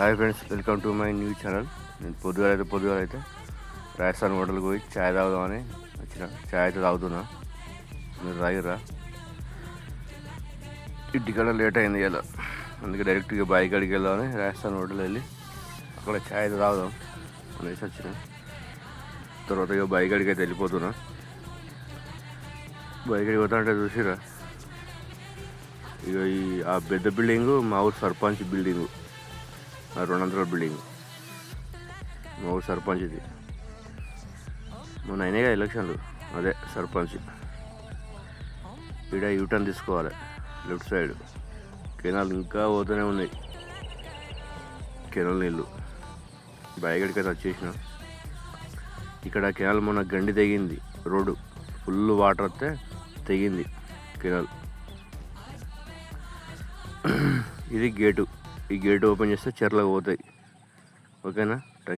Hi friends, welcome to my new channel. నేను పొద్దుగాల అయితే రాజస్థాన్ హోటల్కి పోయి ఛాయ్ తాగుదామని వచ్చిన. ఛాయ్ అయితే తాగుతున్నా. మీరు తాగిర్రా? ఇంటికన్నా లేట్ అయింది ఇలా, అందుకే డైరెక్ట్గా బైక్ అడిగి వెళ్దామని రాజస్థాన్ హోటల్ వెళ్ళి అక్కడ ఛాయ్ అయితే తాగుదాం అనేసి వచ్చిన. తర్వాత ఇక బైక్ అడిగి అయితే వెళ్ళిపోతున్నా. బైక్ అడిగి పోతా అంటే చూసిరా, ఇక ఆ పెద్ద బిల్డింగు మా ఊరు సర్పంచ్ బిల్డింగు, 200 బిల్డింగ్ మా ఊరు సర్పంచ్. ఇది మొన్న అయినాయి కదా ఎలక్షన్లు, అదే సర్పంచ్. ఇక్కడ యూటర్న్ తీసుకోవాలి లెఫ్ట్ సైడ్. కెనాల్ ఇంకా పోతూనే ఉన్నాయి, కెనాల్ నీళ్ళు. బైక్ అయితే వచ్చేసిన. ఇక్కడ కెనాల్ మొన్న గండి తెగింది, రోడ్డు ఫుల్ వాటర్ వస్తే తెగింది కెనాల్. ఇది గేటు. ఈ గేట్ ఓపెన్ చేస్తే చెర్లకు పోతాయి. ఓకేనా?